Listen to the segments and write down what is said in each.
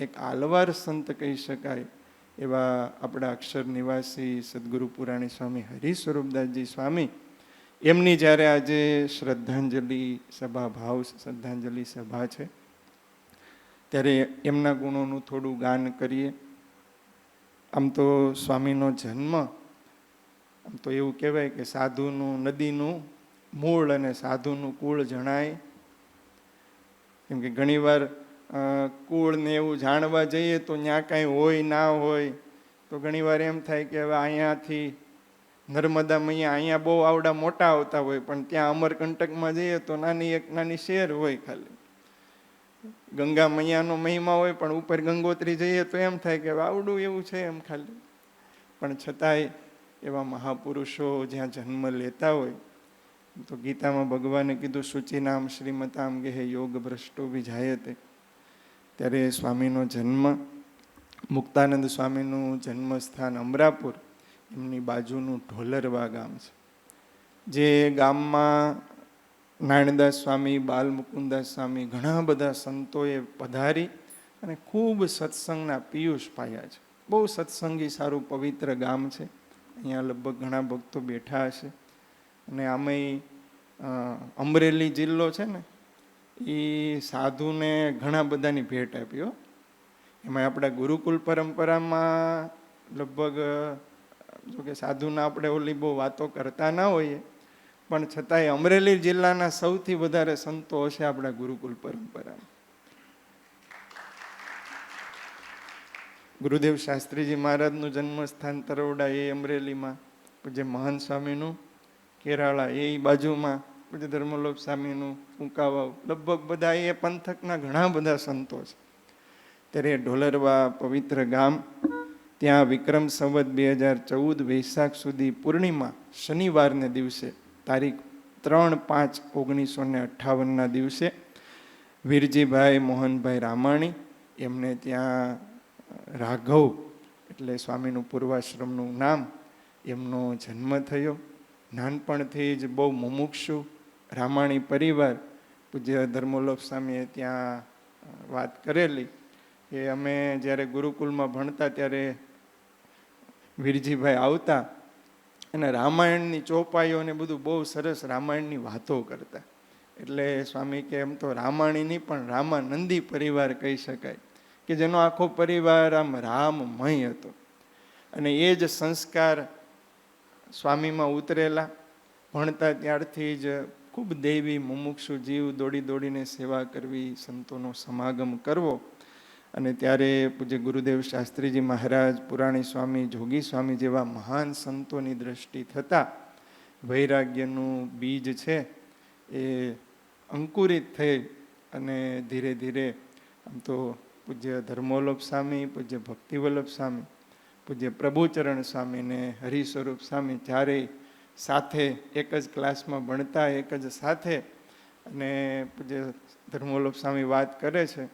એક આલવાર સંત કહી શકાય એવા આપણા અક્ષર નિવાસી સદગુરુ પુરાણી સ્વામી હરિસ્વરૂપદાસજી સ્વામી, એમની જ્યારે આજે શ્રદ્ધાંજલિ સભા, ભાવ શ્રદ્ધાંજલિ સભા છે, ત્યારે એમના ગુણોનું થોડું ગાન કરીએ. આમ તો સ્વામીનો જન્મ, આમ તો એવું કહેવાય કે સાધુનું નદીનું મૂળ અને સાધુનું કુળ જણાય. કેમ કે ઘણીવાર કુળ ને એવું જાણવા જઈએ તો ત્યાં કાંઈ હોય ના હોય તો ઘણીવાર એમ થાય કે હવે અહીંયાથી નર્મદા મૈયા અહીંયા બહુ આવડા મોટા આવતા હોય, પણ ત્યાં અમરકંટકમાં જઈએ તો એક નાની શેર હોય ખાલી. ગંગા મૈયાનો મહિમા હોય પણ ઉપર ગંગોત્રી જઈએ તો એમ થાય કે આવડું એવું છે એમ ખાલી. પણ છતાંય એવા મહાપુરુષો જ્યાં જન્મ લેતા હોય તો ગીતામાં ભગવાને કીધું શુચિનામ શ્રીમતામ ગેહે યોગ ભ્રષ્ટો વિજાયતે. ત્યારે સ્વામીનો જન્મ, મુક્તાનંદ સ્વામીનું જન્મસ્થાન અમરાપુર, એમની બાજુનું ઢોલરવા ગામ છે. જે ગામમાં નારાયણદાસ સ્વામી, બાલમુકુદાસ સ્વામી, ઘણા બધા સંતોએ પધારી અને ખૂબ સત્સંગના પિયુષ પાયા છે. બહુ સત્સંગી સારું પવિત્ર ગામ છે. અહીંયા લગભગ ઘણા ભક્તો બેઠા હશે. અને આમેય અમરેલી જિલ્લો છે ને, એ સાધુને ઘણા બધાની ભેટ આપી. એમાં આપણા ગુરુકુલ પરંપરામાં લગભગ, જોકે સાધુના આપણે ઓલી બહુ વાતો કરતા ના હોઈએ, પણ છતાંય અમરેલી જિલ્લાના સૌથી વધારે સંતો હશે આપણા ગુરુકુલ પરંપરામાં. ગુરુદેવ શાસ્ત્રીજી મહારાજનું જન્મસ્થાન તરોડા એ અમરેલીમાં, પૂજ્ય મહંત સ્વામીનું કેરાળા એ બાજુમાં, પૂજ્ય ધર્મલોક સ્વામીનું કુંકાવાવ, લગભગ બધા એ પંથકના ઘણા બધા સંતો છે. ત્યારે ઢોલરવા પવિત્ર ગામ, ત્યાં વિક્રમ સંવત 2014 વૈશાખ સુધી પૂર્ણિમા શનિવારને દિવસે તારીખ 3/5/1958ના દિવસે વીરજીભાઈ મોહનભાઈ રામાણી, એમને ત્યાં રાઘવ એટલે સ્વામીનું પૂર્વાશ્રમનું નામ, એમનો જન્મ થયો. નાનપણથી જ બહુ મુમુક્ષુ રામાણી પરિવાર. પૂજ્ય ધર્મોલોક સ્વામીએ ત્યાં વાત કરેલી કે અમે જ્યારે ગુરુકુલમાં ભણતા ત્યારે વીરજીભાઈ આવતા અને રામાયણની ચોપાઈઓને બધું બહુ સરસ રામાયણની વાતો કરતા. એટલે સ્વામી કે એમ તો રામાયણની પણ રામાનંદી પરિવાર કહી શકાય, કે જેનો આખો પરિવાર આમ રામમય હતો. અને એ જ સંસ્કાર સ્વામીમાં ઉતરેલા. ભણતા ત્યારથી જ ખૂબ દૈવી મુમુક્ષુ જીવ, દોડી દોડીને સેવા કરવી, સંતોનો સમાગમ કરવો. અને ત્યારે પૂજ્ય ગુરુદેવ શાસ્ત્રીજી મહારાજ, પુરાણી સ્વામી, જોગી સ્વામી જેવા મહાન સંતોની દ્રષ્ટિ થતાં વૈરાગ્યનું બીજ છે એ અંકુરિત થઈ અને ધીરે ધીરે આમ તો પૂજ્ય ધર્મોલોક સ્વામી, પૂજ્ય ભક્તિવલ્લભ સ્વામી, પૂજ્ય પ્રભુચરણ સ્વામી ને હરિસ્વરૂપ સ્વામી ચારેય સાથે એક જ ક્લાસમાં ભણતા, એક જ સાથે. અને પૂજ્ય ધર્મોલોક સ્વામી વાત કરે છે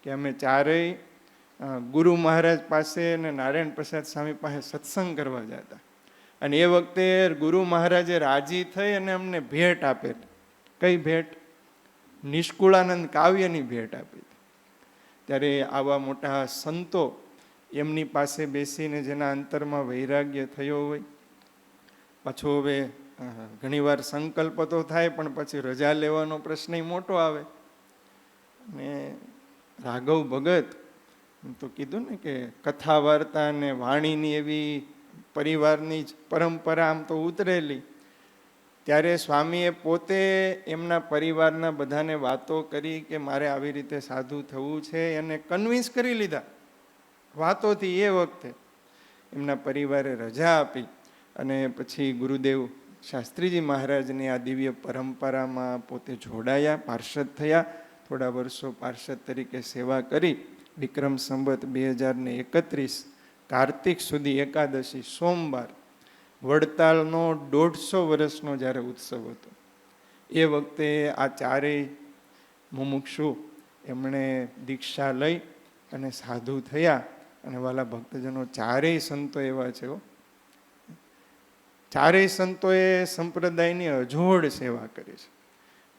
કે અમે ચારેય ગુરુ મહારાજ પાસે અને નારાયણ પ્રસાદ સ્વામી પાસે સત્સંગ કરવા જતા. અને એ વખતે ગુરુ મહારાજે રાજી થઈ અને અમને ભેટ આપેલી. કઈ ભેટ? નિષ્કુળાનંદ કાવ્યની ભેટ આપી. ત્યારે આવા મોટા સંતો એમની પાસે બેસીને જેના અંતરમાં વૈરાગ્ય થયો હોય, પાછો હવે ઘણીવાર સંકલ્પ તો થાય પણ પછી રજા લેવાનો પ્રશ્ન મોટો આવે. ને રાઘવ ભગત તો કીધું ને કે કથા વાર્તા અને વાણીની એવી પરિવારની જ પરંપરા આમ તો ઉતરેલી. ત્યારે સ્વામીએ પોતે એમના પરિવારના બધાને વાતો કરી કે મારે આવી રીતે સાધુ થવું છે, એને કન્વિન્સ કરી લીધા વાતોથી. એ વખતે એમના પરિવારે રજા આપી અને પછી ગુરુદેવ શાસ્ત્રીજી મહારાજની આ દિવ્ય પરંપરામાં પોતે જોડાયા, પાર્ષદ થયા. થોડા વર્ષો પાર્ષદ તરીકે સેવા કરી. વિક્રમ સંવત 2031 કાર્તિક સુધી એકાદશી સોમવાર, વડતાલનો 150 વર્ષનો જ્યારે ઉત્સવ હતો એ વખતે આ ચારેય મુમુક્ષુ એમણે દીક્ષા લઈ અને સાધુ થયા. અને વાલા ભક્તજનો, ચારેય સંતો એવા છે. ચારેય સંતોએ સંપ્રદાયની અજોડ સેવા કરી છે.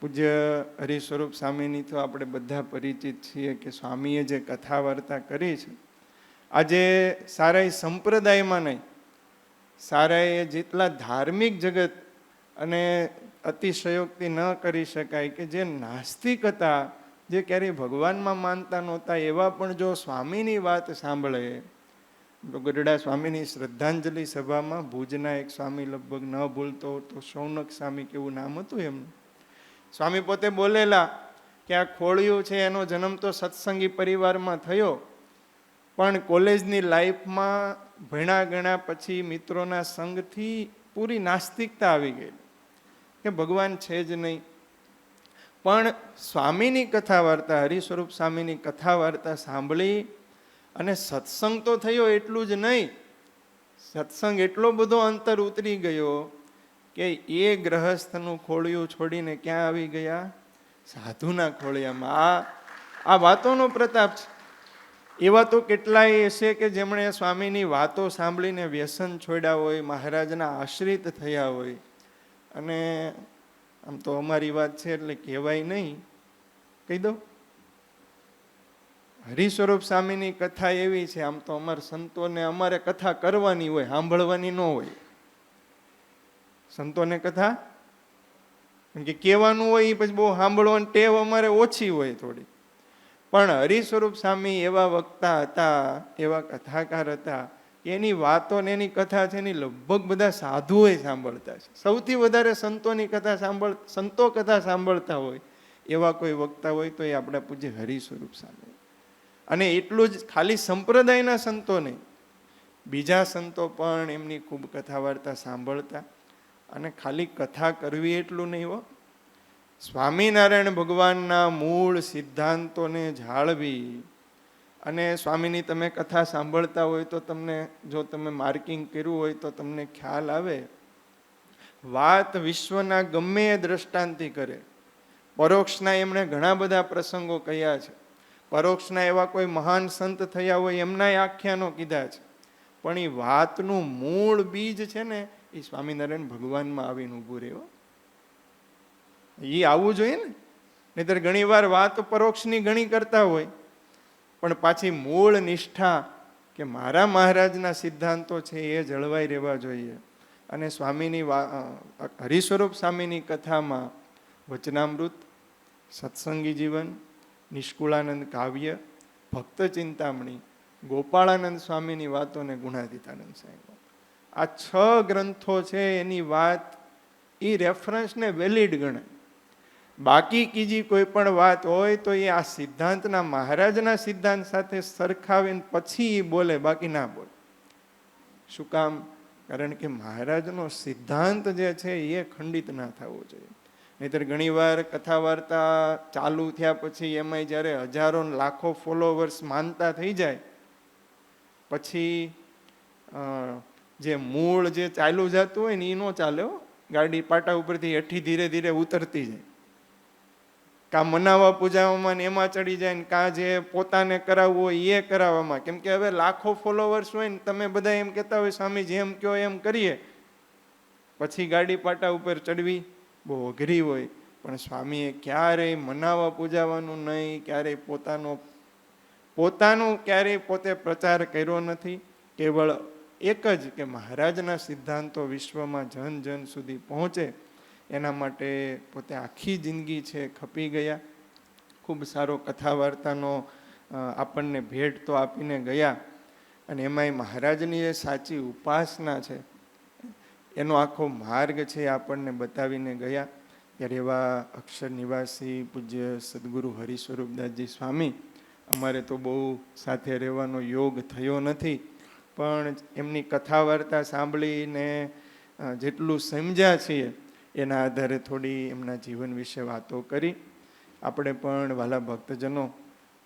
પૂજ્ય હરિસ્વરૂપ સ્વામીની તો આપણે બધા પરિચિત છીએ કે સ્વામીએ જે કથા વાર્તા કરી છે, આજે સારા સંપ્રદાયમાં નહીં, સારા જેટલા ધાર્મિક જગત અને અતિશયોક્તિ ન કરી શકાય કે જે નાસ્તિક હતા, જે ક્યારેય ભગવાનમાં માનતા નહોતા, એવા પણ જો સ્વામીની વાત સાંભળે તો ગઢડા સ્વામીની શ્રદ્ધાંજલિ સભામાં ભુજના એક સ્વામી, લગભગ ન ભૂલતો તો શૌનક સ્વામી કેવું નામ હતું એમનું, સ્વામી પોતે બોલેલા કે આ ખોળિયું છે એનો જન્મ તો સત્સંગી પરિવારમાં થયો, પણ કોલેજની લાઈફમાં ભણ્યા ગણ્યા પછી મિત્રોના સંગથી પૂરી નાસ્તિકતા આવી ગઈ કે ભગવાન છે જ નહીં. પણ સ્વામીની કથા વાર્તા, હરિસ્વરૂપ સ્વામીની કથા વાર્તા સાંભળી અને સત્સંગ તો થયો, એટલું જ નહીં, સત્સંગ એટલો બધો અંતર ઉતરી ગયો કે એ ગ્રહસ્થનું ખોળિયું છોડીને ક્યાં આવી ગયા? સાધુના ખોળિયામાં. આ વાતોનો પ્રતાપ છે. એવા તો કેટલાય હશે કે જેમણે સ્વામીની વાતો સાંભળીને વ્યસન છોડ્યા હોય, મહારાજના આશ્રિત થયા હોય. અને આમ તો અમારી વાત છે એટલે કહેવાય નહીં, કહી દો, હરિસ્વરૂપ સ્વામીની કથા એવી છે, આમ તો અમારા સંતોને અમારે કથા કરવાની હોય, સાંભળવાની ન હોય. સંતોને કથા કે કહેવાનું હોય, પછી બહુ સાંભળવાની ટેવ અમારે ઓછી હોય થોડી. પણ હરિસ્વરૂપ સ્વામી એવા વક્તા હતા, એવા કથાકાર હતા, એની વાતો ને એની કથા છે એની લગભગ બધા સાધુઓએ સાંભળતા છે. સૌથી વધારે સંતોની કથા સંતો કથા સાંભળતા હોય એવા કોઈ વક્તા હોય તો એ આપણા પૂજ્ય હરિસ્વરૂપ સ્વામી. અને એટલું જ ખાલી સંપ્રદાયના સંતો નહીં, બીજા સંતો પણ એમની ખૂબ કથા વાર્તા સાંભળતા. અને ખાલી કથા કરવી એટલું નહીં હો, સ્વામિનારાયણ ભગવાનના મૂળ સિદ્ધાંતોને જાળવી. અને સ્વામીની તમે કથા સાંભળતા હોય તો તમને, જો તમે માર્કિંગ કર્યું હોય તો તમને ખ્યાલ આવે, વાત વિશ્વના ગમે એ દ્રષ્ટાંતિ કરે. પરોક્ષના એમણે ઘણા બધા પ્રસંગો કહ્યા છે, પરોક્ષના એવા કોઈ મહાન સંત થયા હોય એમનાય આખ્યાનો કીધા છે. પણ એ વાતનું મૂળ બીજ છે ને, એ સ્વામિનારાયણ ભગવાનમાં આવીને ઊભું રહ્યો. એ આવવું જોઈએ ને, નહીતર ઘણી વાર વાત પરોક્ષની ઘણી કરતા હોય, પણ પાછી મૂળ નિષ્ઠા કે મારા મહારાજના સિદ્ધાંતો છે એ જળવાઈ રહેવા જોઈએ. અને સ્વામીની હરિસ્વરૂપ સ્વામીની કથામાં વચનામૃત, સત્સંગી જીવન, નિષ્કુળાનંદ કાવ્ય, ભક્ત ચિંતામણી, ગોપાળાનંદ સ્વામીની વાતો ને ગુણાતીતાનંદ સાહેબ, આ 6 ગ્રંથો છે એની વાત એ રેફરન્સને વેલિડ ગણાય. બાકી કીજી કોઈ પણ વાત હોય તો એ આ સિદ્ધાંતના, મહારાજના સિદ્ધાંત સાથે સરખાવીને પછી એ બોલે, બાકી ના બોલે. શું કામ? કારણ કે મહારાજનો સિદ્ધાંત જે છે એ ખંડિત ના થવો જોઈએ. નહીતર ઘણી વાર કથા વાર્તા ચાલુ થયા પછી એમાંય જ્યારે હજારો લાખો ફોલોવર્સ માનતા થઈ જાય, પછી જે મૂળ જે ચાલ્યું જતું હોય ને એ ન ચાલે હો. ગાડી પાટા ઉપરથી હેઠી ધીરે ધીરે ઉતરતી જાય, કાં મનાવવા પૂજાવામાં એમાં ચડી જાય ને કાં જે પોતાને કરાવવું હોય એ કરાવવામાં. કેમ કે હવે લાખો ફોલોવર્સ હોય ને, તમે બધા એમ કહેતા હોય સ્વામી જેમ કહો એમ કરીએ, પછી ગાડી પાટા ઉપર ચડવી બહુ અઘરી હોય. પણ સ્વામીએ ક્યારેય મનાવવા પૂજાવાનું નહીં, ક્યારેય પોતાનું ક્યારેય પોતે પ્રચાર કર્યો નથી. કેવળ એક જ કે મહારાજના સિદ્ધાંતો વિશ્વમાં જન જન સુધી પહોંચે એના માટે પોતે આખી જિંદગી છે ખપી ગયા. ખૂબ સારો કથા વાર્તાનો આપણને ભેટ તો આપીને ગયા. અને એમાંય મહારાજની જે સાચી ઉપાસના છે એનો આખો માર્ગ છે એ આપણને બતાવીને ગયા. ત્યારે એવા અક્ષર નિવાસી પૂજ્ય સદગુરુ હરિસ્વરૂપદાસજી સ્વામી, અમારે તો બહુ સાથે રહેવાનો યોગ થયો નથી, પણ એમની કથા વાર્તા સાંભળીને જેટલું સમજ્યા છીએ એના આધારે થોડી એમના જીવન વિશે વાતો કરી. આપણે પણ વાલા ભક્તજનો,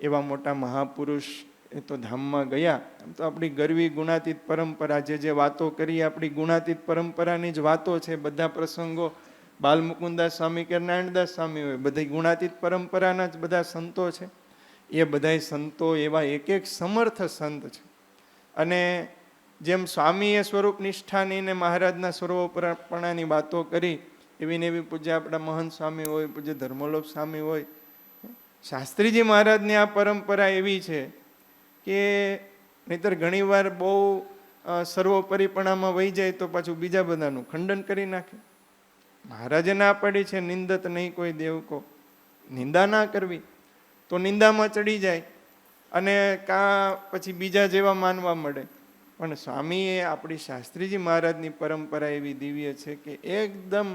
એવા મોટા મહાપુરુષ એ તો ધામમાં ગયા. આમ તો આપણી ગરવી ગુણાતીત પરંપરા, જે વાતો કરી આપણી ગુણાતીત પરંપરાની જ વાતો છે. બધા પ્રસંગો બાલમુકુદાસ સ્વામી કે નારાયણદાસ સ્વામી હોય, બધી ગુણાતીત પરંપરાના જ બધા સંતો છે. એ બધાય સંતો એવા એક એક સમર્થ સંત છે. અને જેમ સ્વામીએ સ્વરૂપ નિષ્ઠાની ને મહારાજના સ્વરૂપપણાની વાતો કરી, એવી ને એવી પૂજ્ય આપણા મહંત સ્વામી હોય, પૂજ્ય ધર્મલોપ સ્વામી હોય. શાસ્ત્રીજી મહારાજની આ પરંપરા એવી છે કે નહીતર ઘણીવાર બહુ સર્વોપરીપણામાં વહી જાય તો પાછું બીજા બધાનું ખંડન કરી નાખે. મહારાજે ના પાડી છે નિંદત નહીં કોઈ દેવકો, નિંદા ના કરવી. તો નિંદામાં ચડી જાય અને કાં પછી બીજા જેવા માનવા મળે. પણ સ્વામીએ આપણી શાસ્ત્રીજી મહારાજની પરંપરા એવી દિવ્ય છે કે એકદમ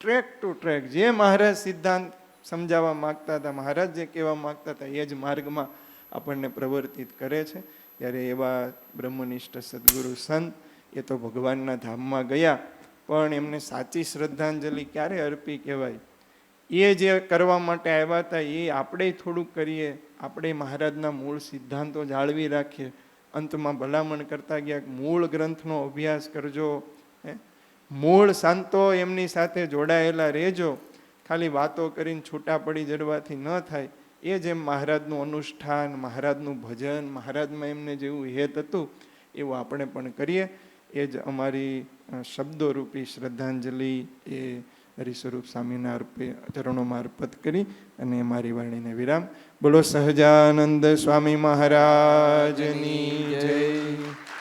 ટ્રેક ટુ ટ્રેક જે મહારાજ સિદ્ધાંત સમજાવવા માગતા હતા, મહારાજ જે કહેવા માગતા હતા એ જ માર્ગમાં આપણને પ્રવર્તિત કરે છે. ત્યારે એવા બ્રહ્મનિષ્ઠ સદગુરુ સંત એ તો ભગવાનના ધામમાં ગયા, પણ એમને સાચી શ્રદ્ધાંજલિ ક્યારે અર્પી કહેવાય? એ જે કરવા માટે આવ્યા હતા એ આપણે થોડુંક કરીએ, આપણે મહારાજના મૂળ સિદ્ધાંતો જાળવી રાખીએ. અંતમાં ભલામણ કરતા ગયા મૂળ ગ્રંથનો અભ્યાસ કરજો, મૂળ સંતો એમની સાથે જોડાયેલા રહેજો. ખાલી વાતો કરીને છૂટા પડી જડવાથી ન થાય. એ જેમ મહારાજનું અનુષ્ઠાન, મહારાજનું ભજન, મહારાજમાં એમને જેવું હેત હતું એવું આપણે પણ કરીએ. એ જ અમારી શબ્દોરૂપી શ્રદ્ધાંજલિ એ હરિસ્વરૂપ સ્વામીના ચરણોમાં અર્પિત કરી અને મારી વાણીને વિરામ. બોલો સહજાનંદ સ્વામી મહારાજની જય.